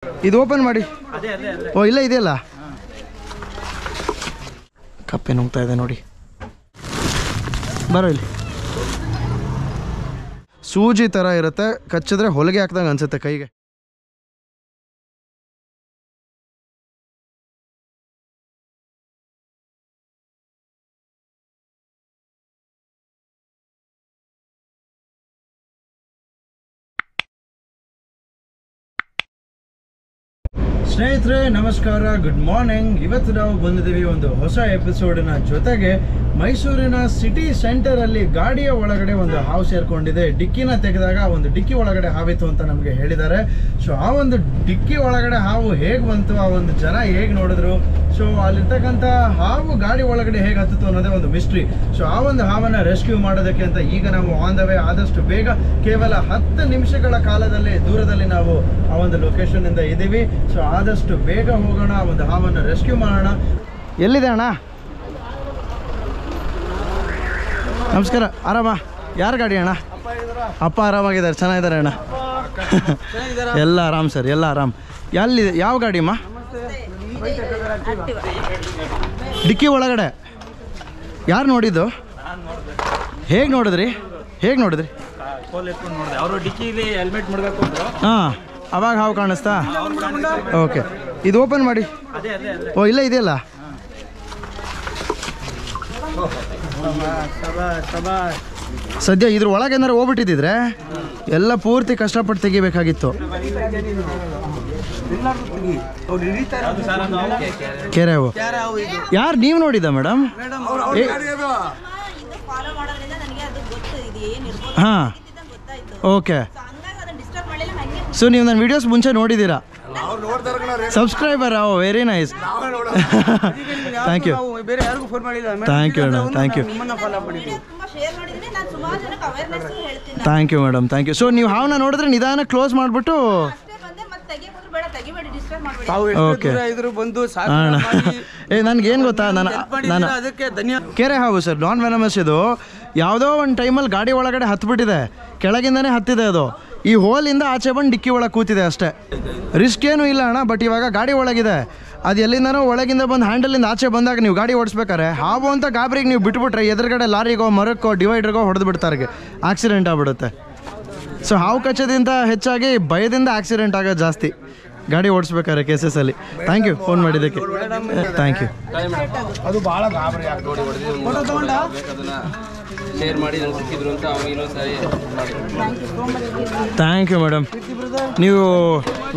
ಇದು ಓಪನ್ ಮಾಡಿ. ಓ ಇಲ್ಲ ಇದೆಯಲ್ಲ, ಕಪ್ಪೆ ನುಗ್ತಾ ಇದೆ ನೋಡಿ. ಬರೋ ಇಲ್ಲಿ. ಸೂಜಿ ಥರ ಇರುತ್ತೆ, ಕಚ್ಚಿದ್ರೆ ಹೊಲಿಗೆ ಹಾಕ್ದಂಗೆ ಅನ್ಸುತ್ತೆ ಕೈಗೆ. ಸ್ನೇಹಿತರೆ ನಮಸ್ಕಾರ, ಗುಡ್ ಮಾರ್ನಿಂಗ್. ಇವತ್ತು ನಾವು ಬಂದಿದ್ದೀವಿ ಒಂದು ಹೊಸ ಎಪಿಸೋಡಿನ ಜೊತೆಗೆ. ಮೈಸೂರಿನ ಸಿಟಿ ಸೆಂಟರಲ್ಲಿ ಗಾಡಿಯ ಒಳಗಡೆ ಒಂದು ಹಾವು ಸೇರ್ಕೊಂಡಿದೆ. ಡಿಕ್ಕಿನ ತೆಗೆದಾಗ ಒಂದು ಡಿಕ್ಕಿ ಒಳಗಡೆ ಹಾವಿತ್ತು ಅಂತ ನಮಗೆ ಹೇಳಿದ್ದಾರೆ. ಸೊ ಆ ಒಂದು ಡಿಕ್ಕಿ ಒಳಗಡೆ ಹಾವು ಹೇಗೆ ಬಂತು, ಆ ಒಂದು ಜನ ಹೇಗೆ ನೋಡಿದ್ರು, ಸೊ ಅಲ್ಲಿರ್ತಕ್ಕಂಥ ಹಾವು ಗಾಡಿ ಒಳಗಡೆ ಹೇಗೆ ಹತ್ತಿತು ಅನ್ನೋದೇ ಒಂದು ಮಿಸ್ಟ್ರಿ. ಸೊ ಆ ಒಂದು ಹಾವನ್ನು ರೆಸ್ಕ್ಯೂ ಮಾಡೋದಕ್ಕೆ ಅಂತ ಈಗ ನಾವು ಆನ್ ದ ವೇ. ಆದಷ್ಟು ಬೇಗ, ಕೇವಲ 10 ನಿಮಿಷಗಳ ಕಾಲದಲ್ಲಿ ದೂರದಲ್ಲಿ ನಾವು ಆ ಒಂದು ಲೊಕೇಶನ್ ಇಂದ ಇದ್ದೀವಿ. ಸೊ ಆದಷ್ಟು ಬೇಗ ಹೋಗೋಣ, ಒಂದು ಹಾವನ್ನು ರೆಸ್ಕ್ಯೂ ಮಾಡೋಣ. ಎಲ್ಲಿದೆ ಅಣ್ಣ? ನಮಸ್ಕಾರ, ಆರಾಮ? ಯಾರ ಗಾಡಿ ಅಣ್ಣ? ಅಪ್ಪ ಆರಾಮಾಗಿದ್ದಾರೆ, ಚೆನ್ನಾಗಿದ್ದಾರೆ ಅಣ್ಣ. ಎಲ್ಲ ಆರಾಮ್ ಸರ್, ಎಲ್ಲ ಆರಾಮ್. ಎಲ್ಲಿದೆ, ಯಾವ ಗಾಡಿ ಅಮ್ಮ? ಡಿಕ್ಕಿ ಒಳಗಡೆ ಯಾರು ನೋಡಿದ್ದು? ಹೇಗೆ ನೋಡಿದ್ರಿ? ಹಾಂ, ಅವಾಗ ಹಾವು ಕಾಣಿಸ್ತಾ? ಓಕೆ, ಇದು ಓಪನ್ ಮಾಡಿ. ಓ ಇಲ್ಲ ಇದೆಯಲ್ಲ, ಸದ್ಯ ಇದ್ರ ಒಳಗೆ ಏನಾರು ಹೋಗ್ಬಿಟ್ಟಿದ್ರೆ ಎಲ್ಲ ಪೂರ್ತಿ ಕಷ್ಟಪಟ್ಟು ತೆಗಿಬೇಕಾಗಿತ್ತು. ಕೆರೆ ಹಾವು ಯಾರು ನೀವು ನೋಡಿದ್ದ ಮೇಡಮ್? ಹಾಂ, ಓಕೆ. ಸೊ ನೀವು ನನ್ನ ವಿಡಿಯೋಸ್ ಮುಂಚೆ ನೋಡಿದ್ದೀರಾ? Subscriber. Very nice. Thank you thank you madam, thank you thank you madam, thank you. So ನೀವು ಹಾವನ್ನ ನೋಡಿದ್ರೆ ನಿಧಾನ ಕ್ಲೋಸ್ ಮಾಡಿಬಿಟ್ಟು ಓಕೆ. ನನಗೇನು ಗೊತ್ತಾ, ನಾನು ಕೆರೆ ಹಾವು ಸರ್, ನಾನ್ ವೆನಮಸ್. ಇದು ಯಾವುದೋ ಒಂದು ಟೈಮಲ್ಲಿ ಗಾಡಿ ಒಳಗಡೆ ಹತ್ಬಿಟ್ಟಿದೆ, ಕೆಳಗಿಂದನೇ ಹತ್ತಿದೆ ಅದು. ಈ ಹೋಲಿಂದ ಆಚೆ ಬಂದು ಡಿಕ್ಕಿ ಒಳಗೆ ಕೂತಿದೆ ಅಷ್ಟೇ. ರಿಸ್ಕ್ ಏನೂ ಇಲ್ಲ ಅಣ್ಣ. ಬಟ್ ಇವಾಗ ಗಾಡಿ ಒಳಗಿದೆ, ಅದು ಎಲ್ಲಿಂದನೋ ಒಳಗಿಂದ ಬಂದು ಹ್ಯಾಂಡಲಿಂದ ಆಚೆ ಬಂದಾಗ ನೀವು ಗಾಡಿ ಓಡಿಸ್ಬೇಕಾರೆ ಹಾವು ಅಂತ ಗಾಬರಿಗೆ ನೀವು ಬಿಟ್ಬಿಟ್ರೆ ಎದುರುಗಡೆ ಲಾರಿಗೋ ಮರಕ್ಕೋ ಡಿವೈಡರ್ಗೋ ಹೊಡೆದು ಬಿಡ್ತಾರೆ, ಆಕ್ಸಿಡೆಂಟ್ ಆಗ್ಬಿಡುತ್ತೆ. ಸೊ ಹಾವು ಕಚ್ಚೋದಿಂದ ಹೆಚ್ಚಾಗಿ ಭಯದಿಂದ ಆಕ್ಸಿಡೆಂಟ್ ಆಗೋದು ಜಾಸ್ತಿ ಗಾಡಿ ಓಡಿಸ್ಬೇಕಾರೆ ಕೇಸಸಲ್ಲಿ. ಥ್ಯಾಂಕ್ ಯು ಫೋನ್ ಮಾಡಿದ್ದಕ್ಕೆ, ಥ್ಯಾಂಕ್ ಯು. ಅದು ಭಾಳ ಗಾಬರಿ ಶೇರ್ ಮಾಡಿ ನಂಗೆ ಸಿಕ್ಕಿದ್ರು ಅಂತ ಥ್ಯಾಂಕ್ ಯು ಮೇಡಮ್. ನೀವು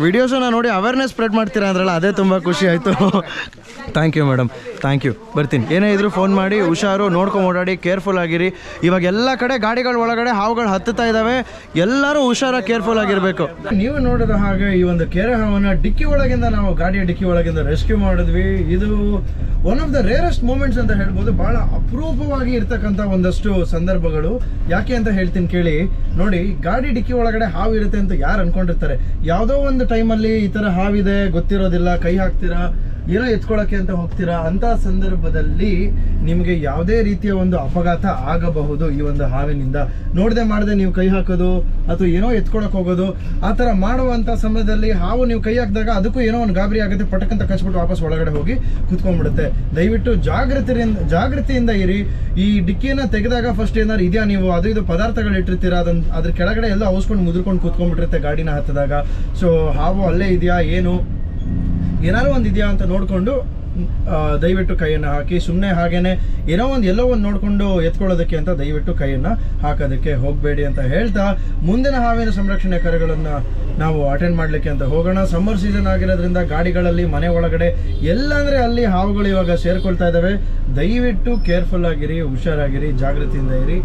ವಿಡಿಯೋಸನ್ನ ನೋಡಿ ಅವೇರ್ನೆಸ್ ಸ್ಪ್ರೆಡ್ ಮಾಡ್ತೀರಾ ಅಂದ್ರಲ್ಲ, ಅದೇ ತುಂಬ ಖುಷಿ ಆಯಿತು. Thank you madam, thank you. ಬರ್ತೀನಿ, ಏನೇ ಇದ್ರೂ ಫೋನ್ ಮಾಡಿ. ಹುಷಾರು, ನೋಡ್ಕೊಂಡು ಓಡಾಡಿ, ಕೇರ್ಫುಲ್ ಆಗಿರಿ. ಇವಾಗ ಎಲ್ಲ ಕಡೆ ಗಾಡಿಗಳ ಒಳಗಡೆ ಹಾವುಗಳು ಹತ್ತುತ್ತಾ ಇದ್ದಾವೆ, ಎಲ್ಲರೂ ಹುಷಾರಾಗಿ ಕೇರ್ಫುಲ್ ಆಗಿರಬೇಕು. ನೀವು ನೋಡಿದ ಹಾಗೆ ಈ ಒಂದು ಕೆರೆ ಹಾವನ್ನು ಡಿಕ್ಕಿ ಒಳಗಿಂದ, ನಾವು ಗಾಡಿಯ ಡಿಕ್ಕಿ ಒಳಗಿಂದ ರೆಸ್ಕ್ಯೂ ಮಾಡಿದ್ವಿ. ಇದು one of the rarest moments ಅಂತ ಹೇಳ್ಬೋದು. ಭಾಳ ಅಪರೂಪವಾಗಿ ಇರ್ತಕ್ಕಂಥ ಒಂದಷ್ಟು ಸಂದರ್ಭಗಳು. ಯಾಕೆ ಅಂತ ಹೇಳ್ತೀನಿ ಕೇಳಿ. ನೋಡಿ, ಗಾಡಿ ಡಿಕ್ಕಿ ಒಳಗಡೆ ಹಾವು ಇರುತ್ತೆ ಅಂತ ಯಾರು ಅನ್ಕೊಂಡಿರ್ತಾರೆ. ಯಾವುದೋ ಒಂದು ಟೈಮಲ್ಲಿ ಈ ಥರ ಹಾವಿದೆ ಗೊತ್ತಿರೋದಿಲ್ಲ, ಕೈ ಹಾಕ್ತೀರಾ, ಏನೋ ಎತ್ಕೊಳ್ಳೋಕ್ಕೆ ಅಂತ ಹೋಗ್ತೀರಾ. ಅಂಥ ಸಂದರ್ಭದಲ್ಲಿ ನಿಮಗೆ ಯಾವುದೇ ರೀತಿಯ ಒಂದು ಅಪಘಾತ ಆಗಬಹುದು ಈ ಒಂದು ಹಾವಿನಿಂದ. ನೋಡದೆ ಮಾಡದೆ ನೀವು ಕೈ ಹಾಕೋದು ಅಥವಾ ಏನೋ ಎತ್ಕೊಳಕ್ಕೆ ಹೋಗೋದು, ಆ ಥರ ಮಾಡುವಂಥ ಸಮಯದಲ್ಲಿ ಹಾವು ನೀವು ಕೈ ಹಾಕಿದಾಗ ಅದಕ್ಕೂ ಏನೋ ಒಂದು ಗಾಬರಿ ಆಗುತ್ತೆ, ಪಟಕ್ಕಂತ ಕಚ್ಬಿಟ್ಟು ವಾಪಸ್ ಒಳಗಡೆ ಹೋಗಿ ಕುತ್ಕೊಂಡ್ಬಿಡುತ್ತೆ. ದಯವಿಟ್ಟು ಜಾಗೃತಿಯಿಂದ ಇರಿ. ಈ ಡಿಕ್ಕಿಯನ್ನು ತೆಗೆದಾಗ ಫಸ್ಟ್ ಏನಾದ್ರು ಇದೆಯಾ, ನೀವು ಅದು ಇದು ಪದಾರ್ಥಗಳು ಇಟ್ಟಿರ್ತೀರಾ, ಅದ್ರ ಕೆಳಗಡೆ ಎಲ್ಲ ಔಸ್ಕೊಂಡು ಮುದ್ರಕೊಂಡು ಕೂತ್ಕೊಂಡ್ಬಿಟ್ಟಿರುತ್ತೆ ಗಾಡಿನ ಹತ್ತಿದಾಗ. ಸೊ ಹಾವು ಅಲ್ಲೇ ಇದೆಯಾ, ಏನಾದ್ರು ಒಂದು ಇದೆಯಾ ಅಂತ ನೋಡಿಕೊಂಡು ದಯವಿಟ್ಟು ಕೈಯನ್ನು ಹಾಕಿ. ಸುಮ್ಮನೆ ಹಾಗೇನೆ ಎಲ್ಲೋ ಒಂದು ನೋಡಿಕೊಂಡು ಎತ್ಕೊಳ್ಳೋದಕ್ಕೆ ಅಂತ ದಯವಿಟ್ಟು ಕೈಯನ್ನು ಹಾಕೋದಕ್ಕೆ ಹೋಗಬೇಡಿ ಅಂತ ಹೇಳ್ತಾ, ಮುಂದಿನ ಹಾವಿನ ಸಂರಕ್ಷಣೆ ಕಾರ್ಯಗಳನ್ನು ನಾವು ಅಟೆಂಡ್ ಮಾಡಲಿಕ್ಕೆ ಅಂತ ಹೋಗೋಣ. ಸಮ್ಮರ್ ಸೀಸನ್ ಆಗಿರೋದ್ರಿಂದ ಗಾಡಿಗಳಲ್ಲಿ, ಮನೆ ಒಳಗಡೆ ಎಲ್ಲಂದರೆ ಅಲ್ಲಿ ಹಾವುಗಳು ಇವಾಗ ಸೇರ್ಕೊಳ್ತಾ ಇದ್ದಾವೆ. ದಯವಿಟ್ಟು ಕೇರ್ಫುಲ್ ಆಗಿರಿ, ಹುಷಾರಾಗಿರಿ, ಜಾಗೃತಿಯಿಂದ ಇರಿ.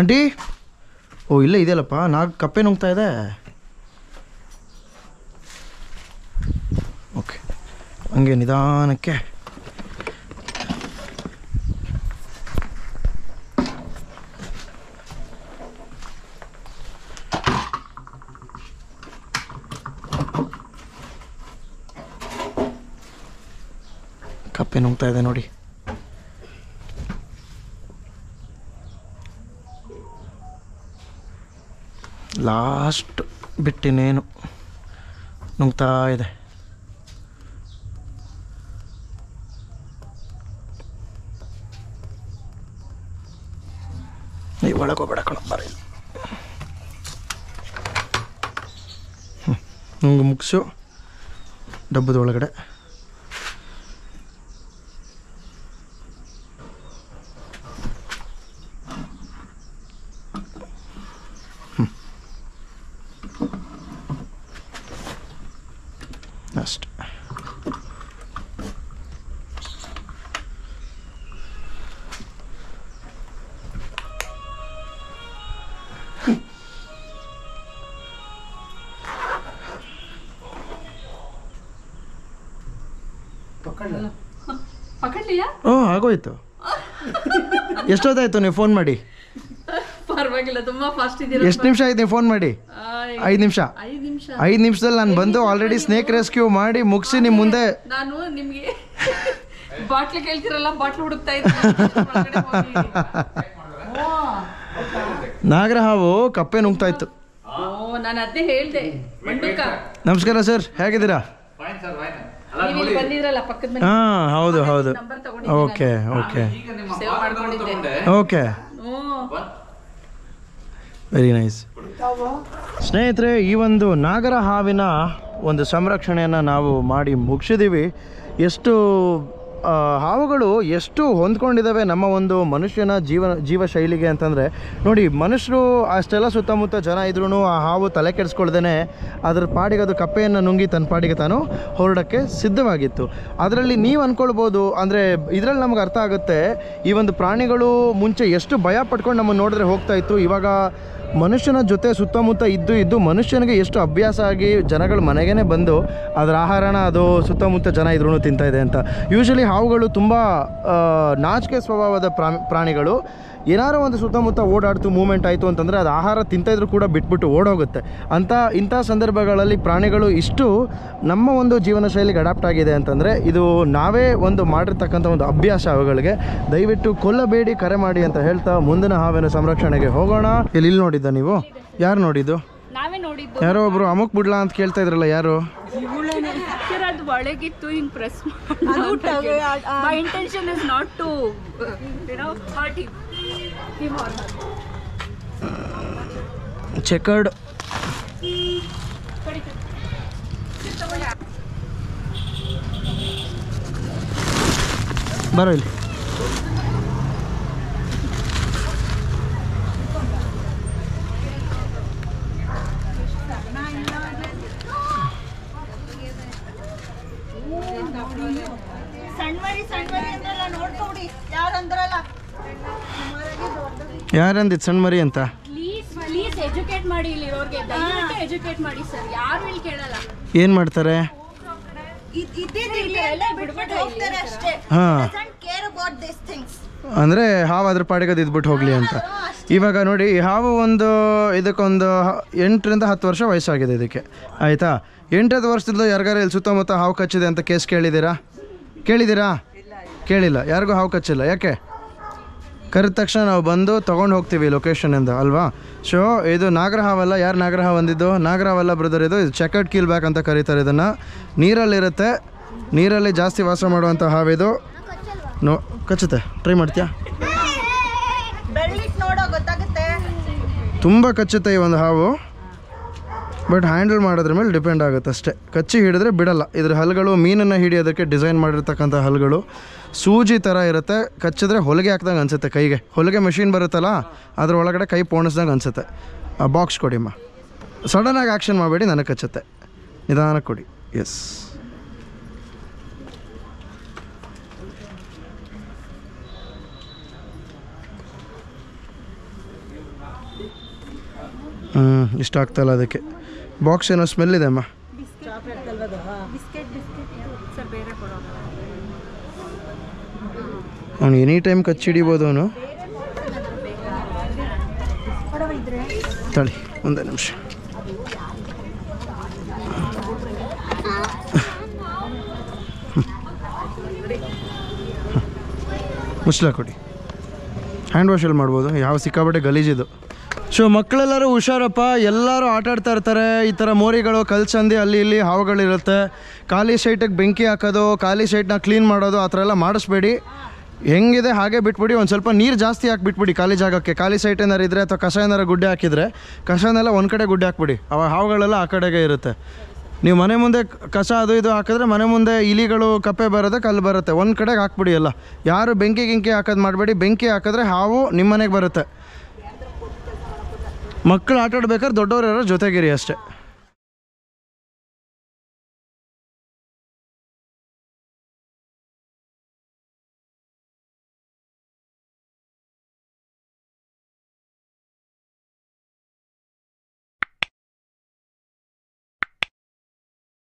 ಆಂಟಿ, ಓ ಇಲ್ಲೇ ಇದೆಯಲ್ಲಪ್ಪ, ಕಪ್ಪೆ ನುಗ್ತಾ ಇದೆ. ಓಕೆ, ಹಂಗೆ ನಿಧಾನಕ್ಕೆ. ಕಪ್ಪೆ ನುಗ್ತಾ ಇದೆ ನೋಡಿ. ಲಾಸ್ಟ್ ಬಿಟ್ಟಿನೇನು ನುಗ್ತಾ ಇದೆ. ನೀವು ಒಳಗೆ ಹೋಗ್ಬೇಡ ಕಣ, ಬರೀ ನುಂಗು ಮುಗಿಸು ಡಬ್ಬದ ಒಳಗಡೆ. ಅಷ್ಟೆ. ಓ ಆಗೋಯ್ತು. ಎಷ್ಟೊತ್ತಾಯ್ತು ನೀವು ಫೋನ್ ಮಾಡಿ? ಪರವಾಗಿಲ್ಲ, ತುಂಬಾ ಫಾಸ್ಟ್ ಇದ್ದೀರಾ. ಎಷ್ಟು ನಿಮಿಷ ಆಯ್ತು ನೀವು ಫೋನ್ ಮಾಡಿ? 5 ನಿಮಿಷ. 5 ನಿಮಿಷದಲ್ಲಿ ನಾನು ಬಂದು ಆಲ್ರೆಡಿ ಸ್ನೇಕ್ ರೆಸ್ಕ್ಯೂ ಮಾಡಿ ಮುಗಿಸಿ ನಿಮ್ಮ ಮುಂದೆ. ನಾನು ನಿಮ್ಗೆ ಬಾಟ್ಲು ಕೇಳ್ತಿರಲ್ಲ, ಬಾಟ್ಲು ಹುಡುಕ್ತಾ ಇದ್ದೀನಿ. ನಾಗರ ಹಾವು ಕಪ್ಪೆ ನುಗ್ತಾ ಇತ್ತು. ನಾನು ಅದನ್ನೇ ಹೇಳ್ದೆ. ನಮಸ್ಕಾರ ಸರ್, ಹೇಗಿದ್ದೀರಾ? ಬಂದಿದ್ರಲ್ಲ ಪಕ್ಕದ ಮನೆ. ಹಾಂ ಹೌದು ಹೌದು. Okay okay okay, very nice. ಸ್ನೇಹಿತರೆ, ಈ ಒಂದು ನಾಗರ ಹಾವಿನ ಒಂದು ಸಂರಕ್ಷಣೆಯನ್ನು ನಾವು ಮಾಡಿ ಮುಗಿಸಿದ್ದೀವಿ. ಎಷ್ಟು ಹಾವುಗಳು ಎಷ್ಟು ಹೊಂದ್ಕೊಂಡಿದ್ದಾವೆ ನಮ್ಮ ಒಂದು ಮನುಷ್ಯನ ಜೀವ ಶೈಲಿಗೆ ಅಂತಂದರೆ ನೋಡಿ, ಮನುಷ್ಯರು ಅಷ್ಟೆಲ್ಲ ಸುತ್ತಮುತ್ತ ಜನ ಇದ್ರೂ ಆ ಹಾವು ತಲೆ ಕೆಡಿಸ್ಕೊಳ್ದೇ ಅದ್ರ ಪಾಡಿಗೆ ಅದು ಕಪ್ಪೆಯನ್ನು ನುಂಗಿ ತನ್ನ ಪಾಡಿಗೆ ತಾನು ಹೊರಡೋಕ್ಕೆ ಸಿದ್ಧವಾಗಿತ್ತು. ಅದರಲ್ಲಿ ನೀವು ಅಂದ್ಕೊಳ್ಬೋದು, ಅಂದರೆ ಇದರಲ್ಲಿ ನಮ್ಗೆ ಅರ್ಥ ಆಗುತ್ತೆ ಈ ಒಂದು ಪ್ರಾಣಿಗಳು ಮುಂಚೆ ಎಷ್ಟು ಭಯ ಪಟ್ಕೊಂಡು ನಮ್ಮನ್ನು ನೋಡಿದ್ರೆ ಹೋಗ್ತಾ ಇತ್ತು. ಇವಾಗ ಮನುಷ್ಯನ ಜೊತೆ ಸುತ್ತಮುತ್ತ ಇದ್ದು ಮನುಷ್ಯನಿಗೆ ಎಷ್ಟು ಅಭ್ಯಾಸ ಆಗಿ ಜನಗಳು ಮನೆಗೇ ಬಂದು ಅದರ ಆಹಾರನ ಅದು ಸುತ್ತಮುತ್ತ ಜನ ಇದ್ರೂ ತಿಂತಾ ಇದೆ ಅಂತ. ಯೂಶಲಿ ಹಾವುಗಳು ತುಂಬ ನಾಚಿಕೆ ಸ್ವಭಾವದ ಪ್ರಾಣಿಗಳು. ಏನಾರೋ ಒಂದು ಸುತ್ತಮುತ್ತ ಓಡಾಡ್ತು ಮೂಮೆಂಟ್ ಆಯಿತು ಅಂತಂದರೆ ಅದು ಆಹಾರ ತಿಂತಾಯಿದ್ರು ಕೂಡ ಬಿಟ್ಬಿಟ್ಟು ಓಡೋಗುತ್ತೆ. ಇಂಥ ಸಂದರ್ಭಗಳಲ್ಲಿ ಪ್ರಾಣಿಗಳು ಇಷ್ಟು ನಮ್ಮ ಒಂದು ಜೀವನ ಶೈಲಿಗೆ ಅಡಾಪ್ಟ್ ಆಗಿದೆ ಅಂತಂದರೆ ಇದು ನಾವೇ ಒಂದು ಮಾಡಿರ್ತಕ್ಕಂಥ ಒಂದು ಅಭ್ಯಾಸ ಅವುಗಳಿಗೆ. ದಯವಿಟ್ಟು ಕೊಲ್ಲಬೇಡಿ, ಕರೆ ಮಾಡಿ ಅಂತ ಹೇಳ್ತಾ ಮುಂದಿನ ಹಾವಿನ ಸಂರಕ್ಷಣೆಗೆ ಹೋಗೋಣ. ಇಲ್ಲಿ ನೋಡಿದ್ದ ನೀವು? ಯಾರು ನೋಡಿದ್ದು? ನಾವೇ ನೋಡಿದ್ದು. ಯಾರೋ ಒಬ್ರು ಅಮುಕ್ ಬಿಡ್ಲಾ ಅಂತ ಕೇಳ್ತಾ ಇದ್ರಲ್ಲ, ಯಾರು? ಅದು ಒಳಗಿತ್ತು, ಹಿಂಗ್ press my intention is not to hurt him or her. Chequered ಬರೋ ಇಲ್ಲಿ. ಯಾರಂದಿದ್ದು ಸಣ್ಣ ಮರಿ ಅಂತ? ಪ್ಲೀಸ್ ಎಜುಕೇಟ್ ಮಾಡಿ, ಇಲ್ಲಿರೋರ್ಗೆ ದಯವಿಟ್ಟು ಎಜುಕೇಟ್ ಮಾಡಿ ಸರ್. ಯಾರು ಇಲ್ಲಿ ಕೇಳಲ್ಲ. ಏನು ಮಾಡ್ತಾರೆ? ಹಾಂ, ಅಂದರೆ ಹಾವು ಅದ್ರ ಪಾಡಿಗೆ ಅದು ಇದ್ಬಿಟ್ಟು ಹೋಗಲಿ ಅಂತ. ಇವಾಗ ನೋಡಿ, ಈ ಹಾವು ಇದಕ್ಕೊಂದು 8ರಿಂದ 10 ವರ್ಷ ವಯಸ್ಸಾಗಿದೆ ಇದಕ್ಕೆ, ಆಯಿತಾ? 8 ವರ್ಷದಿಂದ ಯಾರಿಗಾರು ಇಲ್ಲಿ ಸುತ್ತಮುತ್ತ ಹಾವು ಕಚ್ಚಿದೆ ಅಂತ ಕೇಸ್ ಕೇಳಿದ್ದೀರಾ? ಕೇಳಿಲ್ಲ. ಯಾರಿಗೂ ಹಾವು ಕಚ್ಚಿಲ್ಲ. ಯಾಕೆ? ಕರೆದ ತಕ್ಷಣ ನಾವು ಬಂದು ತೊಗೊಂಡು ಹೋಗ್ತೀವಿ ಲೊಕೇಶನಿಂದ, ಅಲ್ವಾ? ಸೊ ಇದು ನಾಗರ ಹಾವಲ್ಲ. ಯಾರು ನಾಗರ ಹಾವು ಅಂದಿದ್ದು? ನಾಗರ ಹಾವಲ್ಲ ಬ್ರದರ್, ಇದು ಚೆಕರ್ಡ್ ಕೀಲ್ ಬ್ಯಾಕ್ ಅಂತ ಕರೀತಾರೆ ಇದನ್ನು. ನೀರಲ್ಲಿರುತ್ತೆ, ನೀರಲ್ಲಿ ಜಾಸ್ತಿ ವಾಸ ಮಾಡುವಂಥ ಹಾವಿದು. ಕಚ್ಚುತ್ತೆ, ಟ್ರೈ ಮಾಡ್ತೀಯಾ? ತುಂಬ ಕಚ್ಚುತ್ತೆ ಈ ಒಂದು ಹಾವು, ಬಟ್ ಹ್ಯಾಂಡಲ್ ಮಾಡೋದ್ರ ಮೇಲೆ ಡಿಪೆಂಡ್ ಆಗುತ್ತೆ ಅಷ್ಟೇ. ಕಚ್ಚಿ ಹಿಡಿದ್ರೆ ಬಿಡಲ್ಲ. ಇದ್ರ ಹಲ್ಗಳು ಮೀನನ್ನು ಹಿಡಿಯೋದಕ್ಕೆ ಡಿಸೈನ್ ಮಾಡಿರ್ತಕ್ಕಂಥ ಹಲ್ಗಳು ಸೂಜಿ ಥರ ಇರುತ್ತೆ. ಕಚ್ಚಿದ್ರೆ ಹೊಲಿಗೆ ಹಾಕ್ದಂಗೆ ಅನಿಸುತ್ತೆ ಕೈಗೆ. ಹೊಲಿಗೆ ಮೆಷಿನ್ ಬರುತ್ತಲ್ಲ, ಅದ್ರ ಒಳಗಡೆ ಕೈ ಪೋಣಿಸ್ದಂಗೆ ಅನಿಸುತ್ತೆ. ಆ ಬಾಕ್ಸ್ ಕೊಡಿಮ್ಮ. ಸಡನ್ನಾಗಿ ಆ್ಯಕ್ಷನ್ ಮಾಡಬೇಡಿ, ನನಗೆ ಕಚ್ಚುತ್ತೆ. ನಿಧಾನಕ್ಕೆ ಕೊಡಿ. ಎಸ್, ಇಷ್ಟ ಆಗ್ತಾಯಿಲ್ಲ ಅದಕ್ಕೆ. ಬಾಕ್ಸ್ ಏನೋ ಸ್ಮೆಲ್ ಇದೆ ಅಮ್ಮ. ಅವನು ಎನಿ ಟೈಮ್ ಕಚ್ಚಿಡಿಬೋದು ಅವನು. ತಳಿ ಒಂದೇ ನಿಮಿಷ. ಮುಚ್ಚಲ ಕೊಡಿ. ಹ್ಯಾಂಡ್ ವಾಶಲ್ಲಿ ಮಾಡ್ಬೋದು. ಯಾವ ಸಿಕ್ಕಾಬಟ್ಟೆ ಗಲೀಜಿದು. ಸೊ ಮಕ್ಕಳೆಲ್ಲರೂ ಹುಷಾರಪ್ಪ, ಎಲ್ಲರೂ ಆಟಾಡ್ತಾ ಇರ್ತಾರೆ. ಈ ಥರ ಮೋರಿಗಳು ಕಲ್ಸಂದಿ ಅಲ್ಲಿ ಇಲ್ಲಿ ಹಾವುಗಳಿರುತ್ತೆ. ಖಾಲಿ ಸೈಟಿಗೆ ಬೆಂಕಿ ಹಾಕೋದು, ಖಾಲಿ ಸೈಟ್ನ ಕ್ಲೀನ್ ಮಾಡೋದು ಆ ಥರ ಎಲ್ಲ ಮಾಡಿಸ್ಬೇಡಿ. ಹೆಂಗಿದೆ ಹಾಗೆ ಬಿಟ್ಬಿಡಿ. ಒಂದು ಸ್ವಲ್ಪ ನೀರು ಜಾಸ್ತಿ ಹಾಕಿ ಬಿಟ್ಬಿಡಿ ಖಾಲಿ ಜಾಗಕ್ಕೆ. ಖಾಲಿ ಸೈಟ್ ಏನಾರು ಇದ್ದರೆ ಅಥವಾ ಕಸ ಏನಾರು ಗುಡ್ಡೆ ಹಾಕಿದರೆ ಕಸನೆಲ್ಲ ಒಂದು ಕಡೆ ಗುಡ್ಡೆ ಹಾಕ್ಬಿಡಿ. ಅವಾಗ ಹಾವುಗಳೆಲ್ಲ ಆ ಕಡೆಗೆ ಇರುತ್ತೆ. ನೀವು ಮನೆ ಮುಂದೆ ಕಸ ಅದು ಇದು ಹಾಕಿದ್ರೆ ಮನೆ ಮುಂದೆ ಇಲಿಗಳು ಕಪ್ಪೆ ಬರುತ್ತೆ, ಕಲ್ಲು ಬರುತ್ತೆ. ಒಂದು ಕಡೆಗೆ ಹಾಕ್ಬಿಡಿ ಎಲ್ಲ. ಯಾರು ಬೆಂಕಿ ಗಿಂಕಿ ಹಾಕೋದು ಮಾಡಬೇಡಿ. ಬೆಂಕಿ ಹಾಕಿದ್ರೆ ಹಾವು ನಿಮ್ಮ ಮನೆಗೆ ಬರುತ್ತೆ. ಮಕ್ಕಳು ಆಟಾಡ್ಬೇಕಾದ್ರೆ ದೊಡ್ಡವ್ರು ಯಾರೋ ಜೊತೆಗಿರಿ ಅಷ್ಟೇ.